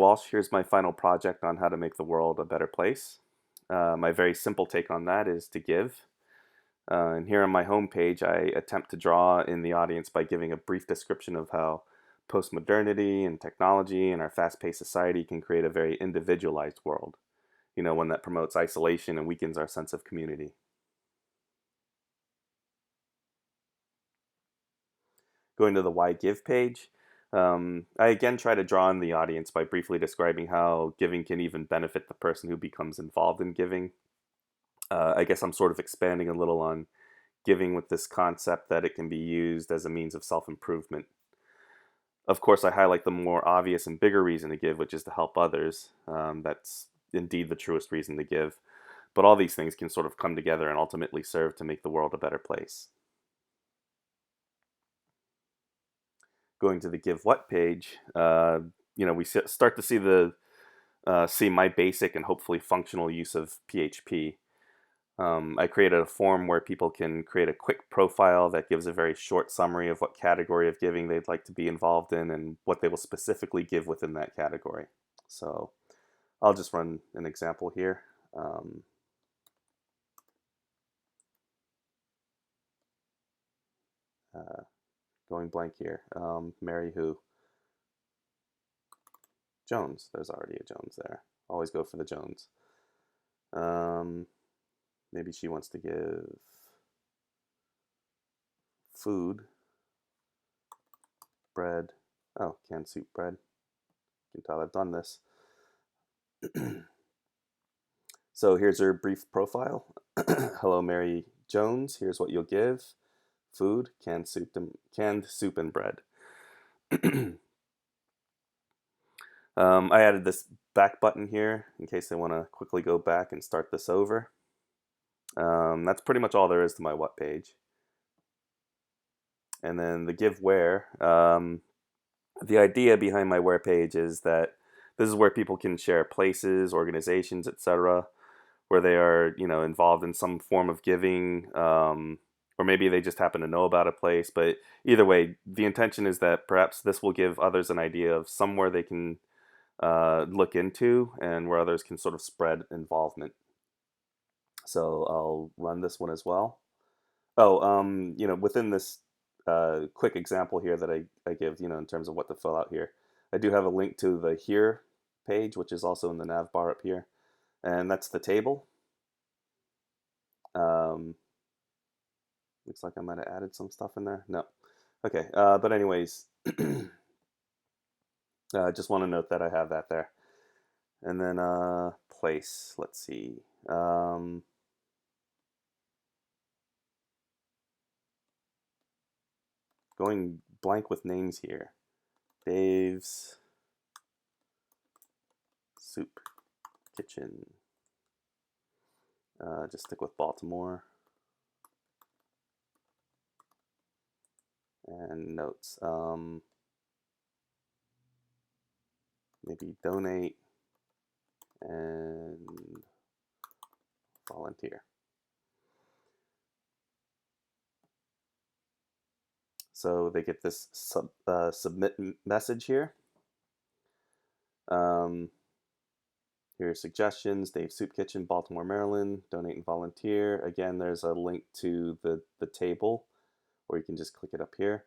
Walsh. Here's my final project on how to make the world a better place. My very simple take on that is to give. And here on my homepage, I attempt to draw in the audience by giving a brief description of how postmodernity and technology and our fast-paced society can create a very individualized world. One that promotes isolation and weakens our sense of community. Going to the Why Give page, I again try to draw in the audience by briefly describing how giving can even benefit the person who becomes involved in giving. I guess I'm sort of expanding a little on giving with this concept that it can be used as a means of self-improvement. Of course, I highlight the more obvious and bigger reason to give, which is to help others. That's indeed the truest reason to give. But all these things can sort of come together and ultimately serve to make the world a better place. Going to the Give What page, we start to see my basic and hopefully functional use of PHP. I created a form where people can create a quick profile that gives a very short summary of what category of giving they'd like to be involved in and what they will specifically give within that category. So I'll just run an example here. Going blank here. Mary who? Jones. There's already a Jones there. Always go for the Jones. Maybe she wants to give food, bread. Oh, canned soup bread. You can tell I've done this. So here's her brief profile. Hello, Mary Jones. Here's what you'll give: food, canned soup and bread. I added this back button here in case they want to quickly go back and start this over. That's pretty much all there is to my what page. And then the give where. The idea behind my where page is that this is where people can share places, organizations, etc., where they are, involved in some form of giving, or maybe they just happen to know about a place. But either way, the intention is that perhaps this will give others an idea of somewhere they can look into and where others can sort of spread involvement. So I'll run this one as well. Oh, within this quick example here that I give, in terms of what to fill out here, I do have a link to the here page, which is also in the nav bar up here. And that's the table. Looks like I might have added some stuff in there. No. Okay, but anyways, just want to note that I have that there. And then place, let's see. Going blank with names here. Dave's Soup Kitchen. Just stick with Baltimore. And notes. Maybe donate and volunteer. So they get this submit message here. Here's suggestions: Dave's Soup Kitchen, Baltimore, Maryland. Donate and volunteer. Again, there's a link to the table, or you can just click it up here.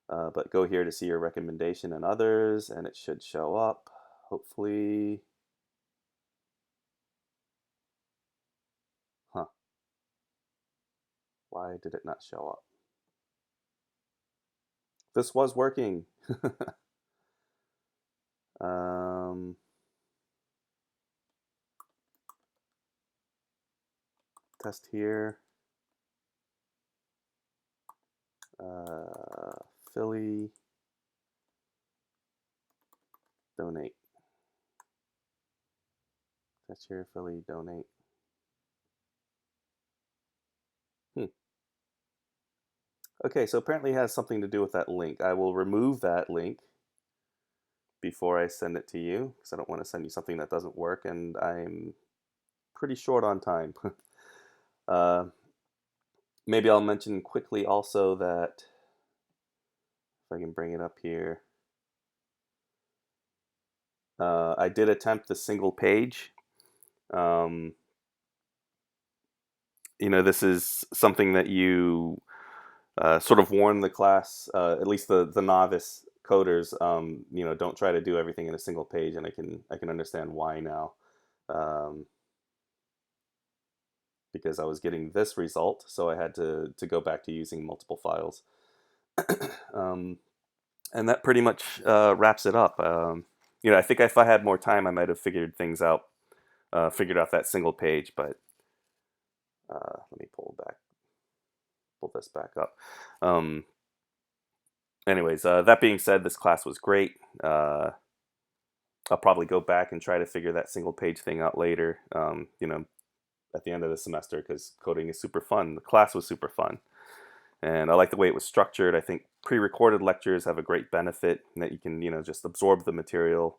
But go here to see your recommendation and others, and it should show up, hopefully. Huh. Why did it not show up? This was working. Test here. Philly. Donate. Test here, Philly, donate. Okay, so apparently it has something to do with that link. I will remove that link before I send it to you because I don't want to send you something that doesn't work, and I'm pretty short on time. Maybe I'll mention quickly also that if I can bring it up here. I did attempt the single page. Um, this is something that you sort of warn the class, at least the novice coders, don't try to do everything in a single page, and I can understand why now, um, because I was getting this result, so I had to go back to using multiple files, um, and that pretty much wraps it up. I think if I had more time, I might have figured out that single page, but let me pull this back up. Um, anyways, that being said, this class was great. I'll probably go back and try to figure that single page thing out later, at the end of the semester, because coding is super fun. The class was super fun. And I like the way it was structured. I think pre-recorded lectures have a great benefit in that you can, just absorb the material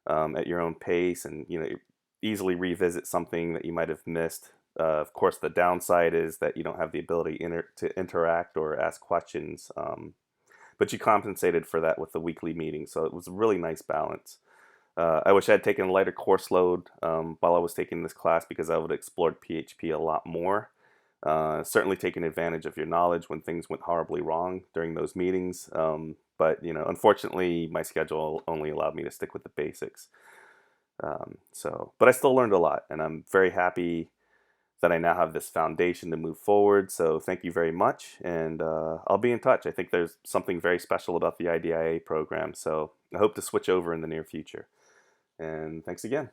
at your own pace, and, easily revisit something that you might have missed. Of course, the downside is that you don't have the ability to interact or ask questions, but you compensated for that with the weekly meeting, so it was a really nice balance. I wish I had taken a lighter course load while I was taking this class, because I would have explored PHP a lot more. Certainly taking advantage of your knowledge when things went horribly wrong during those meetings. But unfortunately, my schedule only allowed me to stick with the basics. But I still learned a lot, and I'm very happy that I now have this foundation to move forward. So thank you very much, and I'll be in touch. I think there's something very special about the IDIA program, so I hope to switch over in the near future. And thanks again.